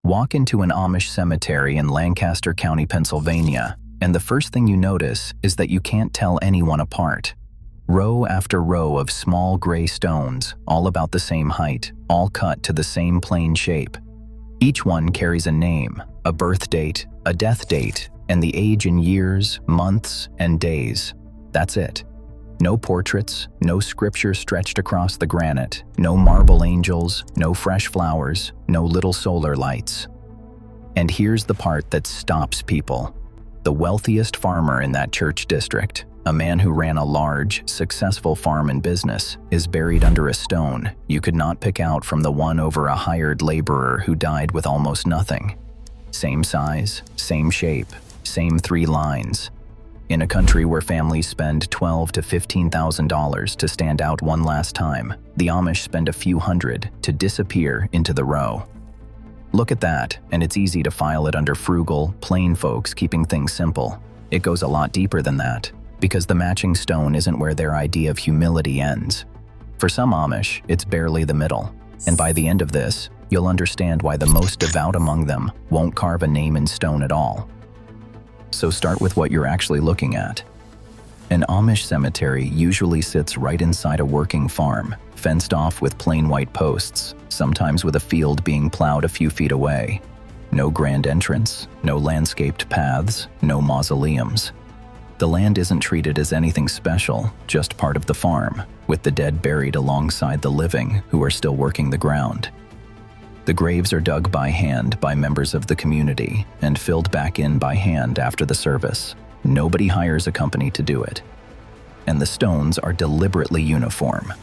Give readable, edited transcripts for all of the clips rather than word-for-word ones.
Walk into an Amish cemetery in Lancaster County, Pennsylvania, and the first thing you notice is that you can't tell anyone apart. Row after row of small gray stones, all about the same height, all cut to the same plain shape. Each one carries a name, a birth date, a death date, and the age in years, months, and days. That's it. No portraits, no scripture stretched across the granite, no marble angels, no fresh flowers, no little solar lights. And here's the part that stops people. The wealthiest farmer in that church district, a man who ran a large, successful farm and business, is buried under a stone you could not pick out from the one over a hired laborer who died with almost nothing. Same size, same shape, same 3 lines. In a country where families spend $12,000 to $15,000 to stand out one last time, the Amish spend a few hundred to disappear into the row. Look at that, and it's easy to file it under frugal, plain folks keeping things simple. It goes a lot deeper than that, because the matching stone isn't where their idea of humility ends. For some Amish, it's barely the middle, and by the end of this, you'll understand why the most devout among them won't carve a name in stone at all. So start with what you're actually looking at. An Amish cemetery usually sits right inside a working farm, fenced off with plain white posts, sometimes with a field being plowed a few feet away. No grand entrance, no landscaped paths, no mausoleums. The land isn't treated as anything special, just part of the farm, with the dead buried alongside the living who are still working the ground. The graves are dug by hand by members of the community and filled back in by hand after the service. Nobody hires a company to do it. And the stones are deliberately uniform.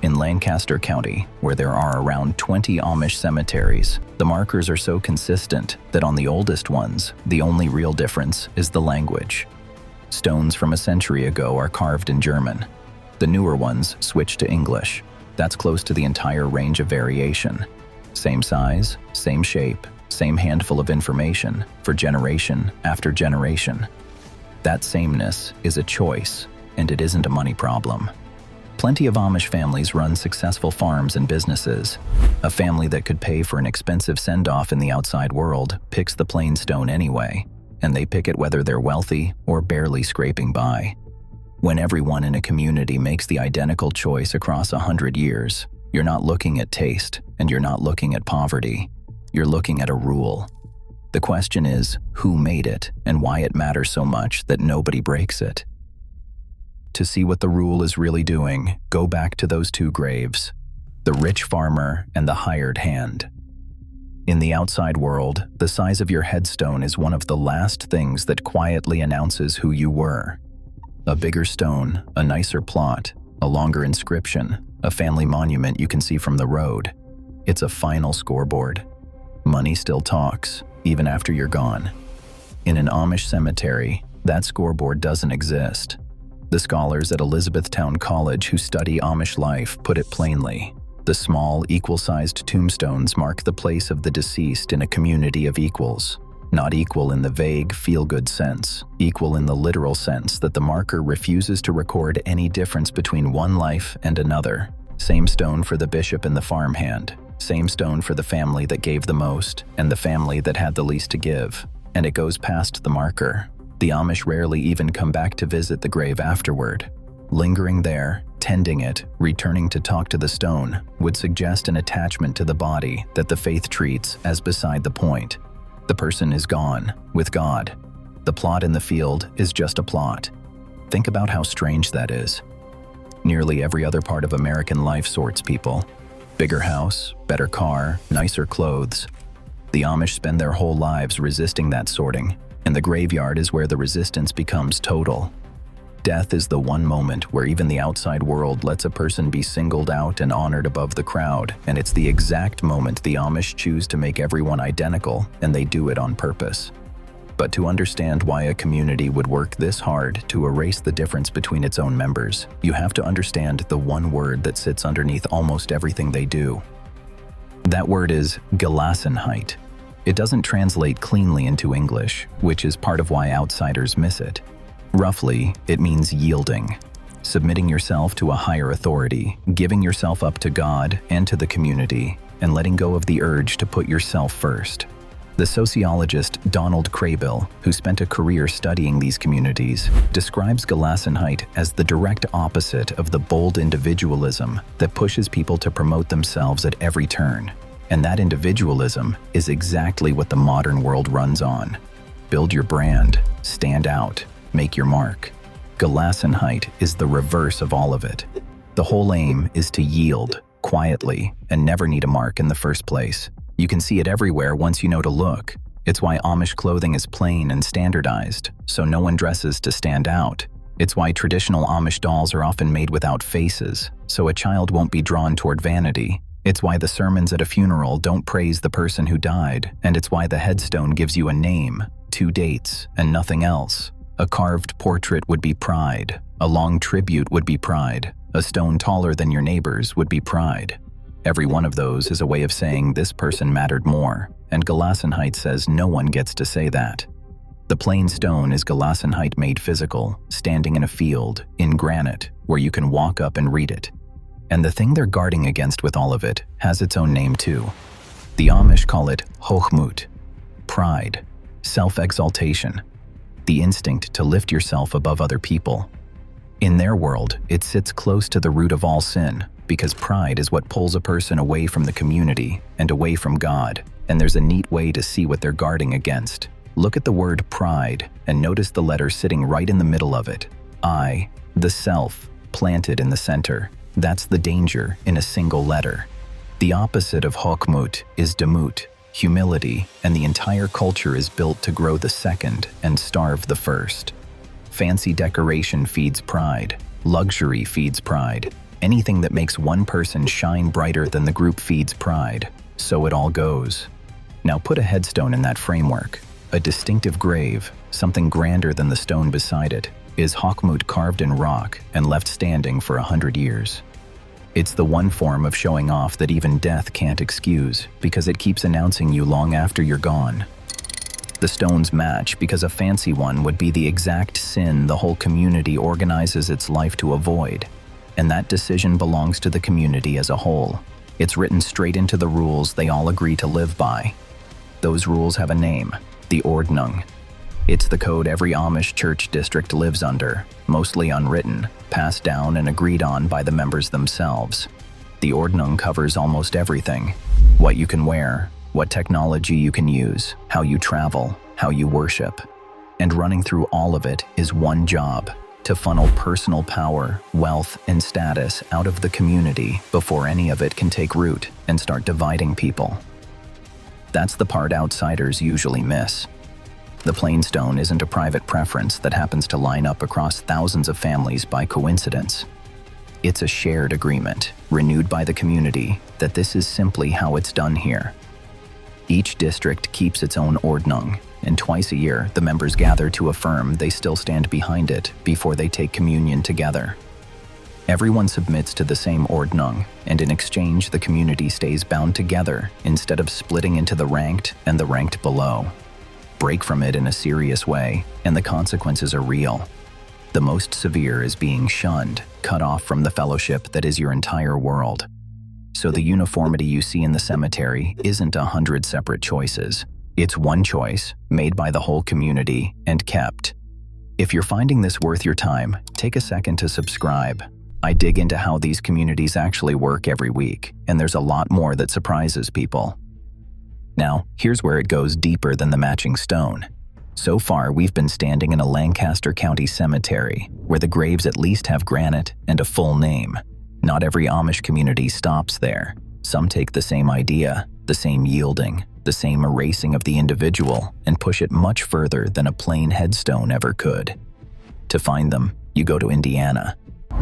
In Lancaster County, where there are around 20 Amish cemeteries, the markers are so consistent that on the oldest ones, the only real difference is the language. Stones from a century ago are carved in German. The newer ones switch to English. That's close to the entire range of variation. Same size, same shape, same handful of information for generation after generation. That sameness is a choice, and it isn't a money problem. Plenty of Amish families run successful farms and businesses. A family that could pay for an expensive send-off in the outside world picks the plain stone anyway, and they pick it whether they're wealthy or barely scraping by. When everyone in a community makes the identical choice across 100 years, you're not looking at taste, and you're not looking at poverty. You're looking at a rule. The question is, who made it, and why it matters so much that nobody breaks it? To see what the rule is really doing, go back to those 2 graves, the rich farmer and the hired hand. In the outside world, the size of your headstone is one of the last things that quietly announces who you were. A bigger stone, a nicer plot, a longer inscription, a family monument you can see from the road. It's a final scoreboard. Money still talks, even after you're gone. In an Amish cemetery, that scoreboard doesn't exist. The scholars at Elizabethtown College who study Amish life put it plainly. The small, equal-sized tombstones mark the place of the deceased in a community of equals. Not equal in the vague, feel-good sense, equal in the literal sense that the marker refuses to record any difference between one life and another. Same stone for the bishop and the farmhand. Same stone for the family that gave the most and the family that had the least to give. And it goes past the marker. The Amish rarely even come back to visit the grave afterward. Lingering there, tending it, returning to talk to the stone, would suggest an attachment to the body that the faith treats as beside the point. The person is gone, with God. The plot in the field is just a plot. Think about how strange that is. Nearly every other part of American life sorts people. Bigger house, better car, nicer clothes. The Amish spend their whole lives resisting that sorting, and the graveyard is where the resistance becomes total. Death is the one moment where even the outside world lets a person be singled out and honored above the crowd, and it's the exact moment the Amish choose to make everyone identical, and they do it on purpose. But to understand why a community would work this hard to erase the difference between its own members, you have to understand the one word that sits underneath almost everything they do. That word is Gelassenheit. It doesn't translate cleanly into English, which is part of why outsiders miss it. Roughly, it means yielding, submitting yourself to a higher authority, giving yourself up to God and to the community, and letting go of the urge to put yourself first. The sociologist Donald Kraybill, who spent a career studying these communities, describes Gelassenheit as the direct opposite of the bold individualism that pushes people to promote themselves at every turn. And that individualism is exactly what the modern world runs on. Build your brand, stand out, make your mark. Gelassenheit is the reverse of all of it. The whole aim is to yield, quietly, and never need a mark in the first place. You can see it everywhere once you know to look. It's why Amish clothing is plain and standardized, so no one dresses to stand out. It's why traditional Amish dolls are often made without faces, so a child won't be drawn toward vanity. It's why the sermons at a funeral don't praise the person who died, and it's why the headstone gives you a name, 2 dates, and nothing else. A carved portrait would be pride. A long tribute would be pride. A stone taller than your neighbor's would be pride. Every one of those is a way of saying this person mattered more, and Gelassenheit says no one gets to say that. The plain stone is Gelassenheit made physical, standing in a field, in granite, where you can walk up and read it. And the thing they're guarding against with all of it has its own name too. The Amish call it hochmut, pride, self-exaltation, the instinct to lift yourself above other people. In their world, it sits close to the root of all sin, because pride is what pulls a person away from the community and away from God, and there's a neat way to see what they're guarding against. Look at the word pride and notice the letter sitting right in the middle of it. I, the self, planted in the center. That's the danger in a single letter. The opposite of hochmut is demut, humility, and the entire culture is built to grow the second and starve the first. Fancy decoration feeds pride. Luxury feeds pride. Anything that makes one person shine brighter than the group feeds pride. So it all goes. Now put a headstone in that framework. A distinctive grave, something grander than the stone beside it, is hochmut carved in rock and left standing for 100 years. It's the one form of showing off that even death can't excuse, because it keeps announcing you long after you're gone. The stones match because a fancy one would be the exact sin the whole community organizes its life to avoid. And that decision belongs to the community as a whole. It's written straight into the rules they all agree to live by. Those rules have a name, the Ordnung. It's the code every Amish church district lives under, mostly unwritten, passed down and agreed on by the members themselves. The Ordnung covers almost everything: what you can wear, what technology you can use, how you travel, how you worship. And running through all of it is one job: to funnel personal power, wealth, and status out of the community before any of it can take root and start dividing people. That's the part outsiders usually miss. The plain stone isn't a private preference that happens to line up across thousands of families by coincidence. It's a shared agreement, renewed by the community, that this is simply how it's done here. Each district keeps its own Ordnung, and twice a year the members gather to affirm they still stand behind it before they take communion together. Everyone submits to the same Ordnung, and in exchange the community stays bound together instead of splitting into the ranked and the ranked below. Break from it in a serious way, and the consequences are real. The most severe is being shunned, cut off from the fellowship that is your entire world. So the uniformity you see in the cemetery isn't 100 separate choices. It's one choice, made by the whole community, and kept. If you're finding this worth your time, take a second to subscribe. I dig into how these communities actually work every week, and there's a lot more that surprises people. Now, here's where it goes deeper than the matching stone. So far, we've been standing in a Lancaster County cemetery, where the graves at least have granite and a full name. Not every Amish community stops there. Some take the same idea, the same yielding, the same erasing of the individual, and push it much further than a plain headstone ever could. To find them, you go to Indiana.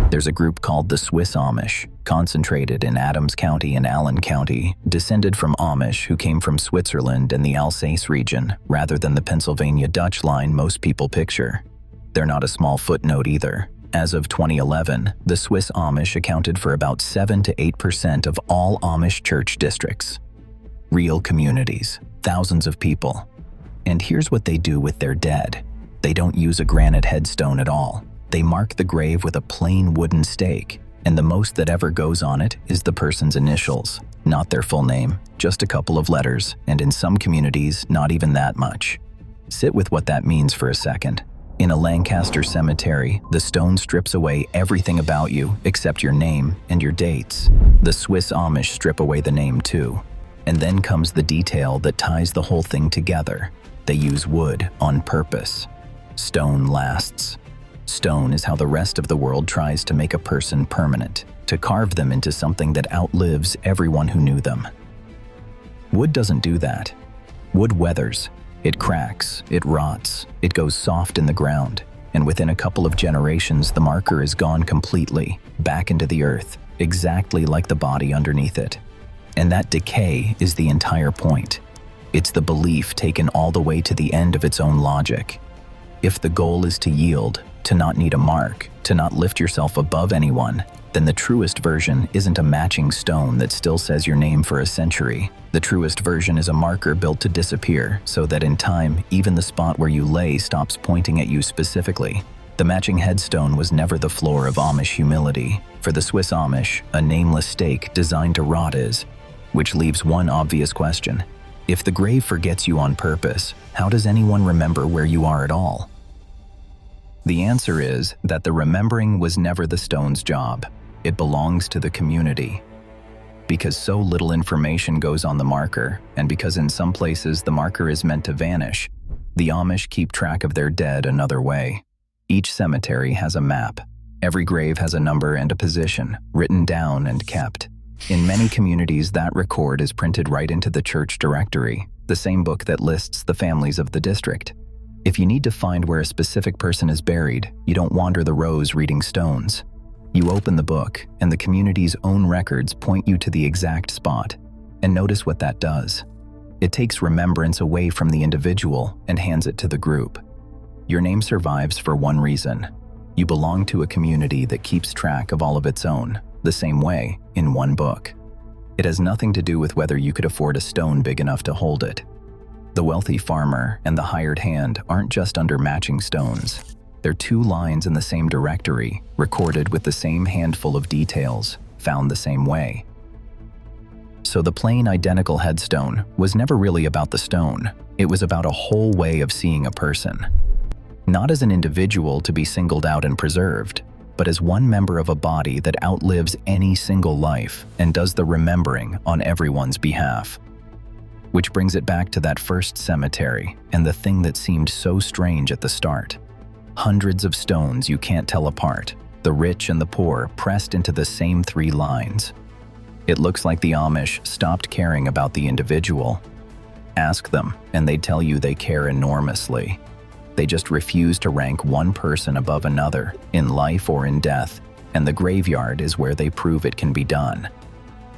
There's a group called the Swiss Amish, concentrated in Adams County and Allen County, descended from Amish who came from Switzerland and the Alsace region, rather than the Pennsylvania Dutch line most people picture. They're not a small footnote either. As of 2011, the Swiss Amish accounted for about 7 to 8% of all Amish church districts. Real communities, thousands of people. And here's what they do with their dead. They don't use a granite headstone at all. They mark the grave with a plain wooden stake. and the most that ever goes on it is the person's initials, not their full name, just a couple of letters, and in some communities, not even that much. Sit with what that means for a second. In a Lancaster cemetery, the stone strips away everything about you except your name and your dates. The Swiss Amish strip away the name too. And then comes the detail that ties the whole thing together. They use wood on purpose. Stone lasts. Stone is how the rest of the world tries to make a person permanent, to carve them into something that outlives everyone who knew them. Wood doesn't do that. Wood weathers. It cracks, it rots, it goes soft in the ground, and within a couple of generations the marker is gone completely, back into the earth, exactly like the body underneath it. And that decay is the entire point. It's the belief taken all the way to the end of its own logic. If the goal is to yield, to not need a mark, to not lift yourself above anyone, then the truest version isn't a matching stone that still says your name for a century. The truest version is a marker built to disappear so that in time, even the spot where you lay stops pointing at you specifically. The matching headstone was never the floor of Amish humility. For the Swiss Amish, a nameless stake designed to rot is. Which leaves one obvious question. If the grave forgets you on purpose, how does anyone remember where you are at all? The answer is that the remembering was never the stone's job. It belongs to the community. Because so little information goes on the marker, and because in some places the marker is meant to vanish, the Amish keep track of their dead another way. Each cemetery has a map. Every grave has a number and a position, written down and kept. In many communities, that record is printed right into the church directory, the same book that lists the families of the district. If you need to find where a specific person is buried, you don't wander the rows reading stones. You open the book, and the community's own records point you to the exact spot. And notice what that does. It takes remembrance away from the individual and hands it to the group. Your name survives for one reason. You belong to a community that keeps track of all of its own, the same way, in one book. It has nothing to do with whether you could afford a stone big enough to hold it. The wealthy farmer and the hired hand aren't just under matching stones. They're two lines in the same directory, recorded with the same handful of details, found the same way. So the plain identical headstone was never really about the stone. It was about a whole way of seeing a person. Not as an individual to be singled out and preserved, but as one member of a body that outlives any single life and does the remembering on everyone's behalf. Which brings it back to that first cemetery and the thing that seemed so strange at the start. Hundreds of stones you can't tell apart, the rich and the poor pressed into the same three lines. It looks like the Amish stopped caring about the individual. Ask them, and they tell you they care enormously. They just refuse to rank one person above another, in life or in death, and the graveyard is where they prove it can be done.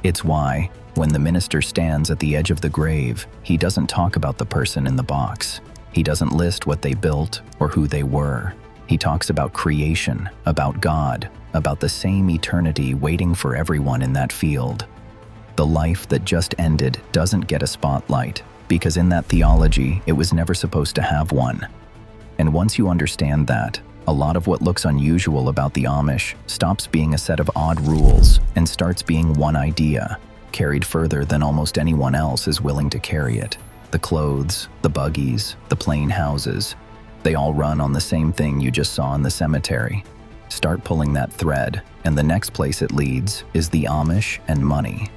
It's why, when the minister stands at the edge of the grave, he doesn't talk about the person in the box. He doesn't list what they built or who they were. He talks about creation, about God, about the same eternity waiting for everyone in that field. The life that just ended doesn't get a spotlight, because in that theology, it was never supposed to have one. And once you understand that, a lot of what looks unusual about the Amish stops being a set of odd rules and starts being one idea, carried further than almost anyone else is willing to carry it. The clothes, the buggies, the plain houses, they all run on the same thing you just saw in the cemetery. Start pulling that thread, and the next place it leads is the Amish and money.